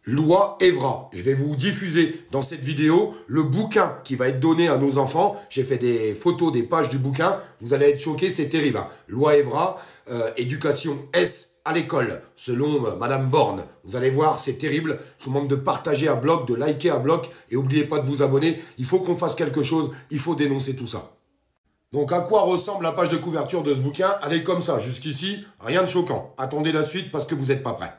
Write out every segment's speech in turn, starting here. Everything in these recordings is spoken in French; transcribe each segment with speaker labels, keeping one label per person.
Speaker 1: Loi Evra. Je vais vous diffuser dans cette vidéo le bouquin qui va être donné à nos enfants. J'ai fait des photos des pages du bouquin. Vous allez être choqués, c'est terrible. Hein. Loi Evra, éducation S à l'école, selon Madame Borne. Vous allez voir, c'est terrible. Je vous demande de partager à bloc, de liker à bloc. Et n'oubliez pas de vous abonner. Il faut qu'on fasse quelque chose. Il faut dénoncer tout ça. Donc à quoi ressemble la page de couverture de ce bouquin? Elle est comme ça. Jusqu'ici, rien de choquant. Attendez la suite parce que vous n'êtes pas prêts.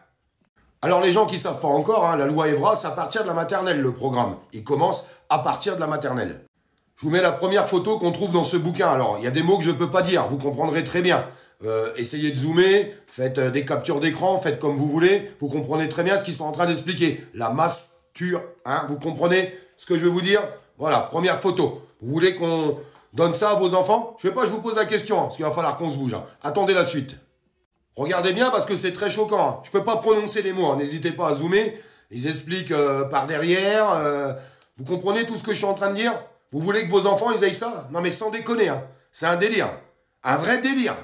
Speaker 1: Alors les gens qui ne savent pas encore, hein, la loi Evra, c'est à partir de la maternelle le programme. Il commence à partir de la maternelle. Je vous mets la première photo qu'on trouve dans ce bouquin. Alors il y a des mots que je ne peux pas dire, vous comprendrez très bien. Essayez de zoomer, faites des captures d'écran, faites comme vous voulez. Vous comprenez très bien ce qu'ils sont en train d'expliquer. La masture, hein, vous comprenez ce que je veux vous dire? Voilà, première photo. Vous voulez qu'on donne ça à vos enfants? Je sais pas, je vous pose la question, hein, parce qu'il va falloir qu'on se bouge. Hein. Attendez la suite. Regardez bien parce que c'est très choquant. Hein. Je ne peux pas prononcer les mots. Hein. N'hésitez pas à zoomer. Ils expliquent par derrière. Vous comprenez tout ce que je suis en train de dire? Vous voulez que vos enfants, ils aillent ça? Non mais sans déconner. Hein. C'est un délire. Un vrai délire.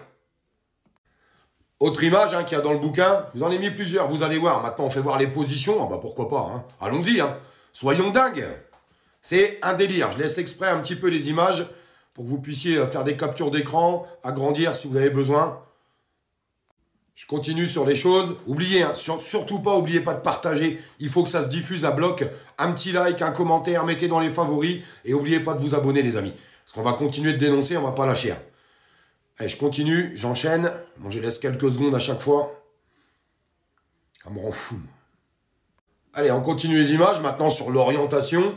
Speaker 1: Autre image hein, qu'il y a dans le bouquin. Je vous en ai mis plusieurs. Vous allez voir. Maintenant, on fait voir les positions. Ah bah pourquoi pas. Hein. Allons-y. Hein. Soyons dingues. C'est un délire. Je laisse exprès un petit peu les images pour que vous puissiez faire des captures d'écran, agrandir si vous avez besoin. Je continue sur les choses. Oubliez, hein, surtout pas, oubliez pas de partager. Il faut que ça se diffuse à bloc. Un petit like, un commentaire, mettez dans les favoris. Et oubliez pas de vous abonner, les amis. Parce qu'on va continuer de dénoncer, on va pas lâcher. Hein. Allez, je continue, j'enchaîne. Bon, je laisse quelques secondes à chaque fois. Ça me rend fou. Allez, on continue les images. Maintenant, sur l'orientation.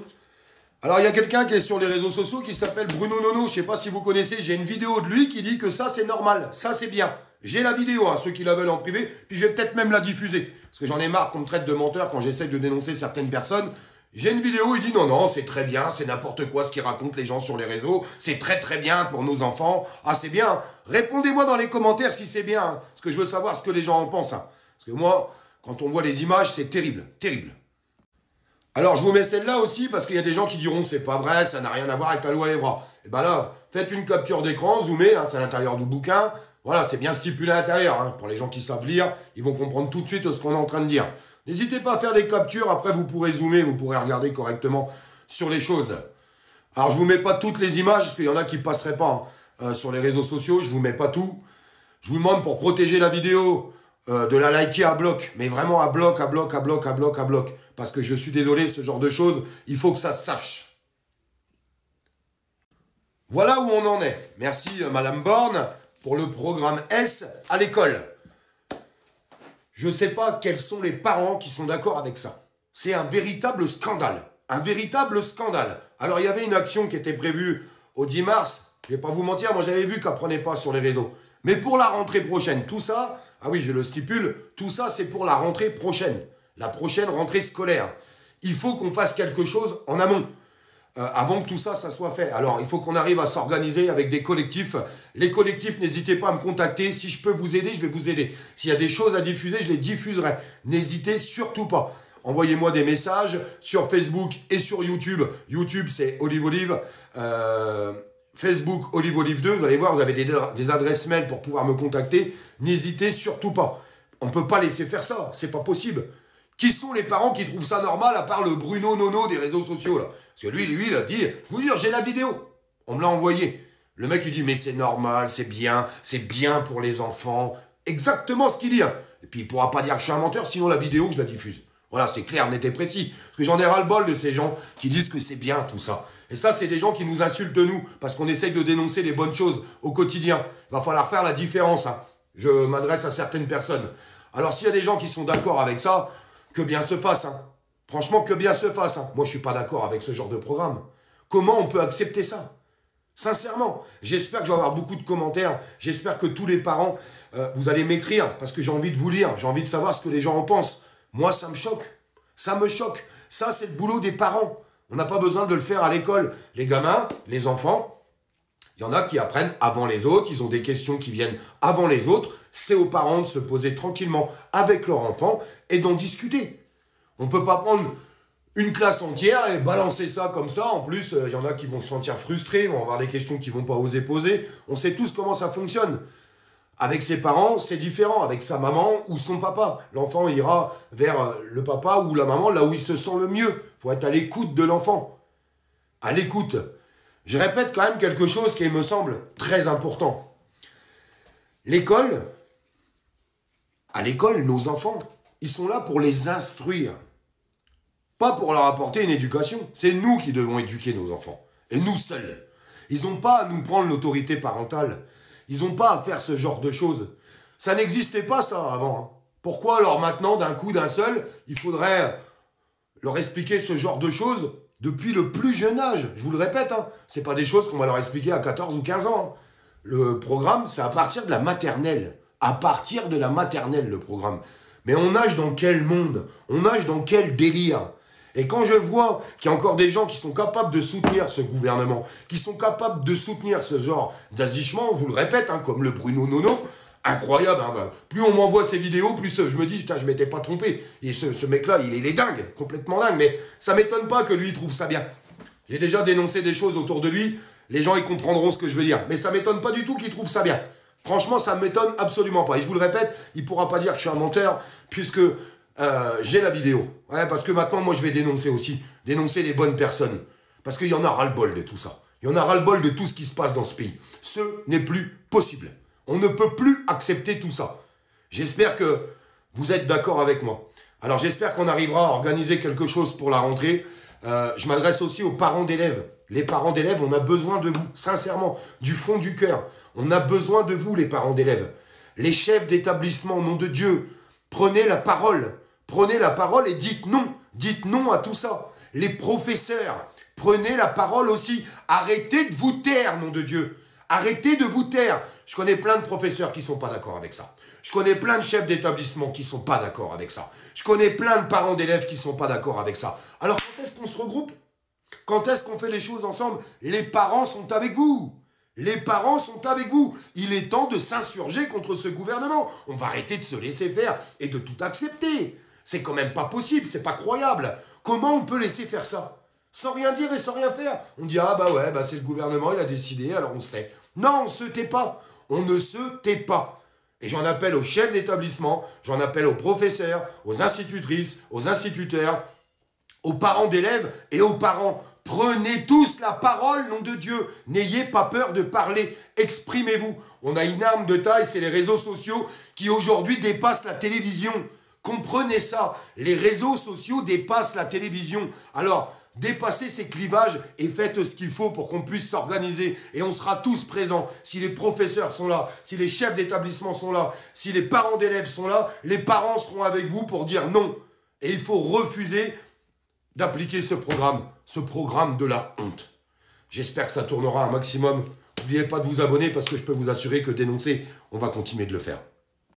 Speaker 1: Alors, il y a quelqu'un qui est sur les réseaux sociaux qui s'appelle Bruno Nono. Je sais pas si vous connaissez. J'ai une vidéo de lui qui dit que ça, c'est normal. Ça, c'est bien. J'ai la vidéo, hein, ceux qui la veulent en privé, puis je vais peut-être même la diffuser. Parce que j'en ai marre qu'on me traite de menteur quand j'essaye de dénoncer certaines personnes. J'ai une vidéo, il dit non, non, c'est très bien, c'est n'importe quoi ce qu'ils racontent les gens sur les réseaux. C'est très très bien pour nos enfants. Ah, c'est bien. Répondez-moi dans les commentaires si c'est bien. Hein, parce que je veux savoir ce que les gens en pensent. Hein. Parce que moi, quand on voit les images, c'est terrible, terrible. Alors, je vous mets celle-là aussi, parce qu'il y a des gens qui diront c'est pas vrai, ça n'a rien à voir avec la loi Evra. Et ben là, faites une capture d'écran, zoomez, hein, c'est à l'intérieur du bouquin. Voilà, c'est bien stipulé à l'intérieur. Hein. Pour les gens qui savent lire, ils vont comprendre tout de suite ce qu'on est en train de dire. N'hésitez pas à faire des captures, après vous pourrez zoomer, vous pourrez regarder correctement sur les choses. Alors, je vous mets pas toutes les images, parce qu'il y en a qui ne passeraient pas hein, sur les réseaux sociaux, je vous mets pas tout. Je vous demande pour protéger la vidéo, de la liker à bloc, mais vraiment à bloc, à bloc, à bloc, à bloc, à bloc. Parce que je suis désolé, ce genre de choses, il faut que ça se sache. Voilà où on en est. Merci Madame Borne pour le programme S à l'école. Je ne sais pas quels sont les parents qui sont d'accord avec ça. C'est un véritable scandale. Un véritable scandale. Alors il y avait une action qui était prévue au 10 mars. Je ne vais pas vous mentir, moi j'avais vu qu'elle ne prenait pas sur les réseaux. Mais pour la rentrée prochaine, tout ça, ah oui, je le stipule, tout ça c'est pour la rentrée prochaine. La prochaine rentrée scolaire. Il faut qu'on fasse quelque chose en amont. Avant que tout ça, ça soit fait. Alors, il faut qu'on arrive à s'organiser avec des collectifs. Les collectifs, n'hésitez pas à me contacter. Si je peux vous aider, je vais vous aider. S'il y a des choses à diffuser, je les diffuserai. N'hésitez surtout pas. Envoyez-moi des messages sur Facebook et sur YouTube. YouTube, c'est Olive Olive. Facebook, Olive Olive 2. Vous allez voir, vous avez des adresses mail pour pouvoir me contacter. N'hésitez surtout pas. On ne peut pas laisser faire ça. C'est pas possible. Qui sont les parents qui trouvent ça normal à part le Bruno Nono des réseaux sociaux là? Parce que lui, il a dit, je vous dis, j'ai la vidéo. On me l'a envoyé. Le mec, il dit, mais c'est normal, c'est bien pour les enfants. Exactement ce qu'il dit. Hein. Et puis, il ne pourra pas dire que je suis un menteur, sinon la vidéo, je la diffuse. Voilà, c'est clair, net et précis. Parce que j'en ai ras-le-bol de ces gens qui disent que c'est bien tout ça. Et ça, c'est des gens qui nous insultent nous, parce qu'on essaye de dénoncer les bonnes choses au quotidien. Il va falloir faire la différence. Hein. Je m'adresse à certaines personnes. Alors, s'il y a des gens qui sont d'accord avec ça, que bien se fasse. Hein. Franchement, que bien se fasse. Hein. Moi, je ne suis pas d'accord avec ce genre de programme. Comment on peut accepter ça? Sincèrement, j'espère que je vais avoir beaucoup de commentaires. J'espère que tous les parents, vous allez m'écrire parce que j'ai envie de vous lire. J'ai envie de savoir ce que les gens en pensent. Moi, ça me choque. Ça me choque. Ça, c'est le boulot des parents. On n'a pas besoin de le faire à l'école. Les gamins, les enfants, il y en a qui apprennent avant les autres. Ils ont des questions qui viennent avant les autres. C'est aux parents de se poser tranquillement avec leur enfant et d'en discuter. On ne peut pas prendre une classe entière et balancer ça comme ça. En plus, il y en a qui vont se sentir frustrés, vont avoir des questions qu'ils ne vont pas oser poser. On sait tous comment ça fonctionne. Avec ses parents, c'est différent. Avec sa maman ou son papa. L'enfant ira vers le papa ou la maman, là où il se sent le mieux. Il faut être à l'écoute de l'enfant. À l'écoute. Je répète quand même quelque chose qui me semble très important. L'école, à l'école, nos enfants, ils sont là pour les instruire. Pas pour leur apporter une éducation. C'est nous qui devons éduquer nos enfants. Et nous seuls. Ils n'ont pas à nous prendre l'autorité parentale. Ils n'ont pas à faire ce genre de choses. Ça n'existait pas ça avant. Hein. Pourquoi alors maintenant, d'un coup, d'un seul, il faudrait leur expliquer ce genre de choses depuis le plus jeune âge? Je vous le répète, hein, c'est pas des choses qu'on va leur expliquer à 14 ou 15 ans. Hein. Le programme, c'est à partir de la maternelle. À partir de la maternelle, le programme. Mais on nage dans quel monde? On nage dans quel délire? Et quand je vois qu'il y a encore des gens qui sont capables de soutenir ce gouvernement, qui sont capables de soutenir ce genre d'agichement, on vous le répète, hein, comme le Bruno Nono, incroyable, hein, bah, plus on m'envoie ces vidéos, plus je me dis, putain, je m'étais pas trompé. Et ce mec-là, il est dingue, complètement dingue, mais ça m'étonne pas que lui, il trouve ça bien. J'ai déjà dénoncé des choses autour de lui, les gens, ils comprendront ce que je veux dire. Mais ça m'étonne pas du tout qu'il trouve ça bien. Franchement, ça m'étonne absolument pas. Et je vous le répète, il pourra pas dire que je suis un menteur, puisque... j'ai la vidéo. Ouais, parce que maintenant, moi, je vais dénoncer aussi. Dénoncer les bonnes personnes. Parce qu'il y en a ras-le-bol de tout ça. Il y en a ras-le-bol de tout ce qui se passe dans ce pays. Ce n'est plus possible. On ne peut plus accepter tout ça. J'espère que vous êtes d'accord avec moi. Alors, j'espère qu'on arrivera à organiser quelque chose pour la rentrée. Je m'adresse aussi aux parents d'élèves. Les parents d'élèves, on a besoin de vous. Sincèrement, du fond du cœur. On a besoin de vous, les parents d'élèves. Les chefs d'établissement, au nom de Dieu, prenez la parole. Prenez la parole et dites non à tout ça. Les professeurs, prenez la parole aussi. Arrêtez de vous taire, nom de Dieu. Arrêtez de vous taire. Je connais plein de professeurs qui ne sont pas d'accord avec ça. Je connais plein de chefs d'établissement qui ne sont pas d'accord avec ça. Je connais plein de parents d'élèves qui ne sont pas d'accord avec ça. Alors quand est-ce qu'on se regroupe? Quand est-ce qu'on fait les choses ensemble? Les parents sont avec vous. Les parents sont avec vous. Il est temps de s'insurger contre ce gouvernement. On va arrêter de se laisser faire et de tout accepter. C'est quand même pas possible, c'est pas croyable. Comment on peut laisser faire ça? Sans rien dire et sans rien faire. On dit, ah bah ouais, bah c'est le gouvernement, il a décidé, alors on se tait. Non, on se tait pas. On ne se tait pas. Et j'en appelle aux chefs d'établissement, j'en appelle aux professeurs, aux institutrices, aux instituteurs, aux parents d'élèves et aux parents. Prenez tous la parole, nom de Dieu. N'ayez pas peur de parler. Exprimez-vous. On a une arme de taille, c'est les réseaux sociaux qui aujourd'hui dépassent la télévision. Comprenez ça, les réseaux sociaux dépassent la télévision. Alors, dépassez ces clivages et faites ce qu'il faut pour qu'on puisse s'organiser. Et on sera tous présents. Si les professeurs sont là, si les chefs d'établissement sont là, si les parents d'élèves sont là, les parents seront avec vous pour dire non. Et il faut refuser d'appliquer ce programme de la honte. J'espère que ça tournera un maximum. N'oubliez pas de vous abonner parce que je peux vous assurer que dénoncer, on va continuer de le faire.